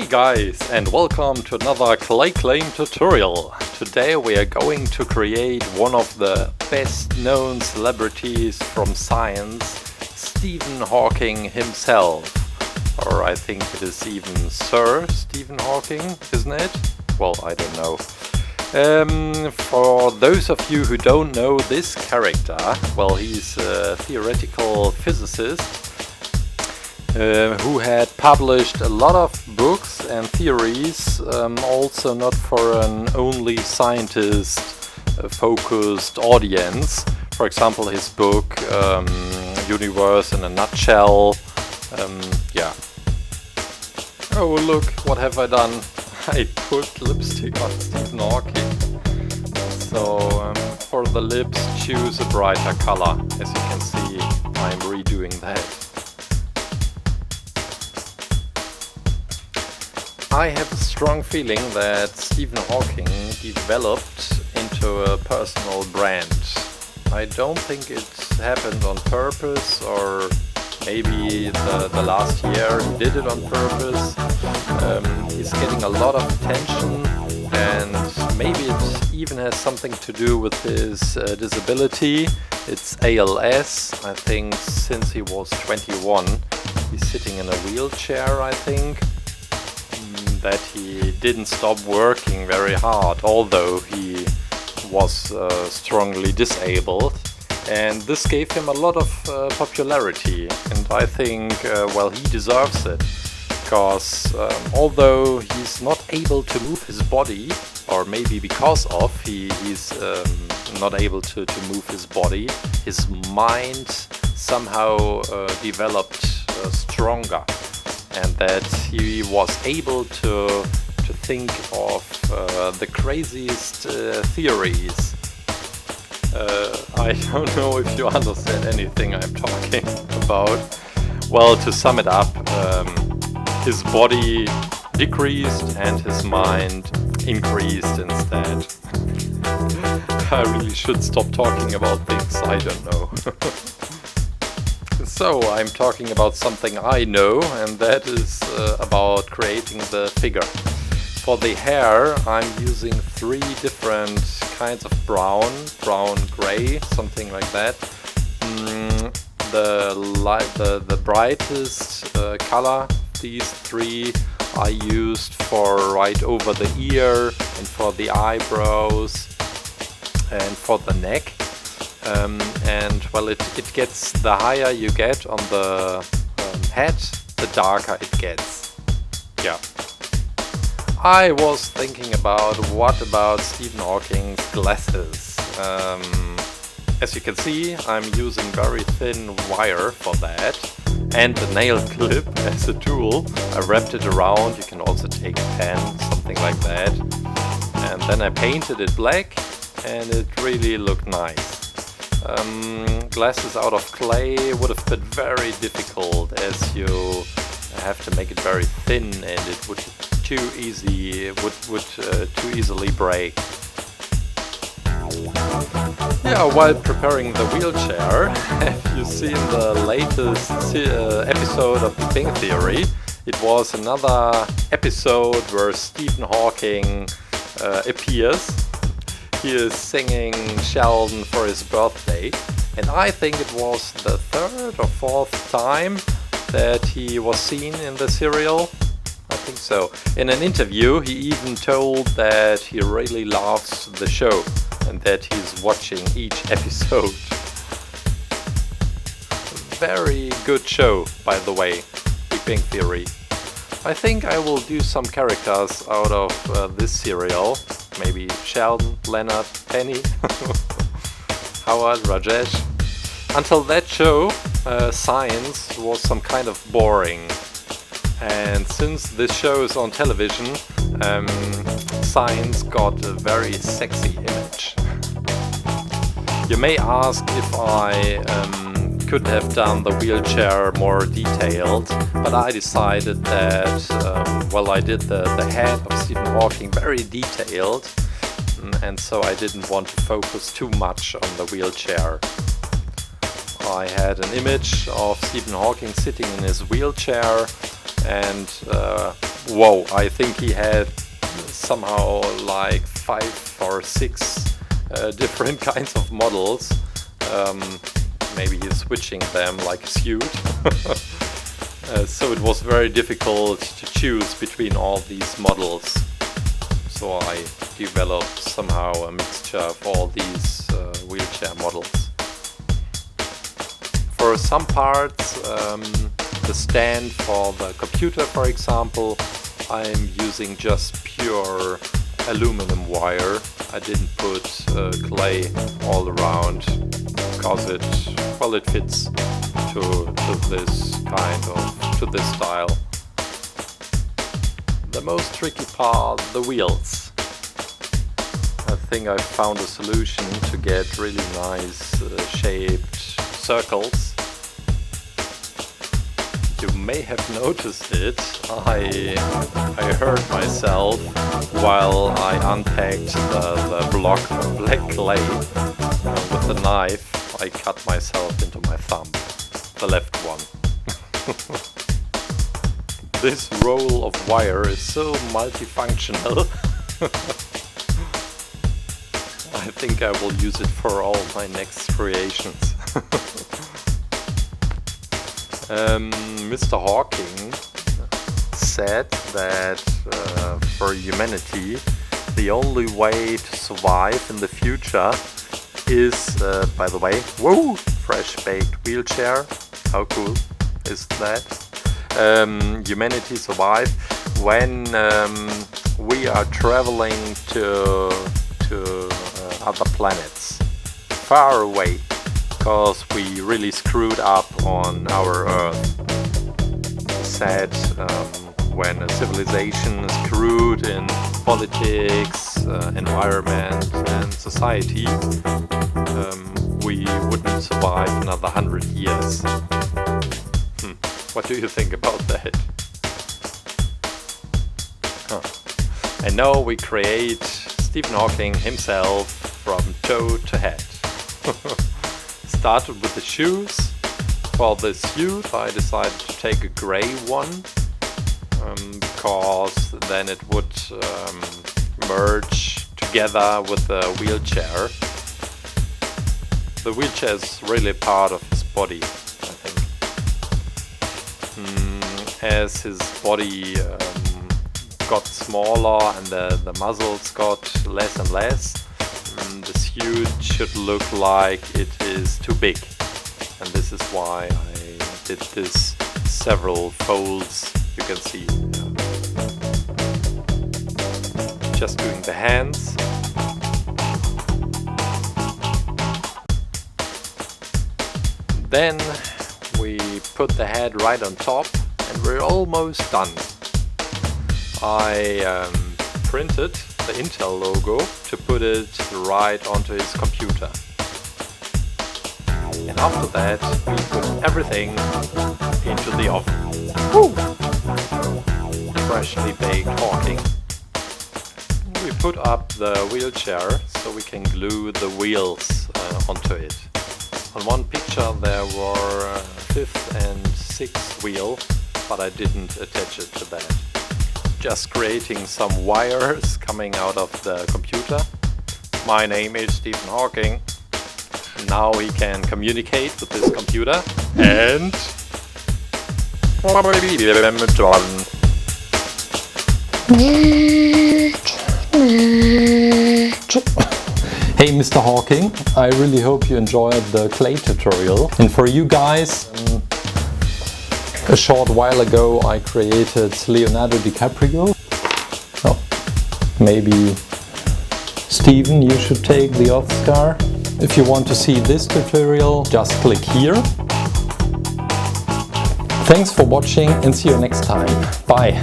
Hey guys, and welcome to another ClayClaim tutorial. Today we are going to create one of the best known celebrities from science, Stephen Hawking himself. Or I think it is even Sir Stephen Hawking, isn't it? Well, I don't know. For those of you who don't know this character, well, he's a theoretical physicist who had published a lot of books and theories, also not for an only scientist focused audience. For example, his book Universe in a Nutshell. Oh look, what have I done? I put lipstick on Stephen Hawking. So for the lips, choose a brighter color. As you can see, I'm redoing that. I have a strong feeling that Stephen Hawking developed into a personal brand. I don't think it happened on purpose, or maybe the last year he did it on purpose. He's getting a lot of attention, and maybe it even has something to do with his disability. It's ALS. I think since he was 21 he's sitting in a wheelchair, I think. That he didn't stop working very hard, although he was strongly disabled, and this gave him a lot of popularity, and I think well, he deserves it, because although he's not able to move his body, or maybe because of he's not able to move his body, his mind somehow developed stronger, and that he was able to think of the craziest theories. I don't know if you understand anything I'm talking about. Well, to sum it up, his body decreased and his mind increased instead. I really should stop talking about things I don't know. So, I'm talking about something I know, and that is about creating the figure. For the hair, I'm using 3 different kinds of brown, gray, something like that. The brightest color, these 3 I used for right over the ear, and for the eyebrows, and for the neck. And well, it gets, the higher you get on the head, the darker it gets. Yeah. I was thinking about what about Stephen Hawking's glasses. As you can see, I'm using very thin wire for that, and the nail clip as a tool. I wrapped it around. You can also take a pen, something like that. And then I painted it black, and it really looked nice. Glasses out of clay would have been very difficult, as you have to make it very thin, and it would too easily break. Yeah, while preparing the wheelchair, have you seen the latest episode of The Big Bang Theory? It was another episode where Stephen Hawking appears. He is singing Sheldon for his birthday, and I think it was the 3rd or 4th time that he was seen in the serial. I think so. In an interview, he even told that he really loves the show and that he's watching each episode. Very good show, by the way, Big Bang Theory. I think I will do some characters out of this serial. Maybe Sheldon, Leonard, Penny, Howard, Rajesh. Until that show, science was some kind of boring. And since this show is on television, science got a very sexy image. You may ask if I could have done the wheelchair more detailed, but I decided that, well, I did the head of Stephen Hawking very detailed, and so I didn't want to focus too much on the wheelchair. I had an image of Stephen Hawking sitting in his wheelchair, and Whoa, I think he had somehow like 5 or 6 different kinds of models. Maybe he's switching them like a suit. So it was very difficult to choose between all these models. So I developed somehow a mixture of all these wheelchair models. For some parts, the stand for the computer, for example, I'm using just pure aluminum wire. I didn't put clay all around because it fits to this kind of, to this style. The most tricky part, the wheels. I think I found a solution to get really nice shaped circles. You may have noticed it. I hurt myself while I unpacked the block of black clay with the knife. I cut myself into my thumb, the left one. This roll of wire is so multifunctional. I think I will use it for all my next creations. Mr. Hawking said that for humanity the only way to survive in the future is, by the way, whoa, fresh baked wheelchair, how cool is that? Humanity survive when we are traveling to other planets, far away, because we really screwed up on our Earth. Said when a civilization is screwed in politics, environment and society, we wouldn't survive another 100 years. What do you think about that? Huh. And now we create Stephen Hawking himself from toe to head. Started with the shoes. For the suit I decided to take a grey one, because then it would merge together with the wheelchair. The wheelchair is really part of his body, I think. As his body got smaller and the muscles got less and less, the suit should look like it is too big. And this is why I did this several folds, you can see. Just doing the hands. Then we put the head right on top and we're almost done. I printed the Intel logo to put it right onto his computer. And after that, we put everything into the oven. Woo! Freshly baked Hawking. We put up the wheelchair so we can glue the wheels onto it. On one picture there were 5th and 6th wheel, but I didn't attach it to that. Just creating some wires coming out of the computer. My name is Stephen Hawking. Now he can communicate with this computer and Hey Mr. Hawking, I really hope you enjoyed the clay tutorial. And for you guys, a short while ago I created Leonardo DiCaprio. Oh, maybe Stephen, you should take the Oscar. If you want to see this tutorial, just click here. Thanks for watching and see you next time. Bye.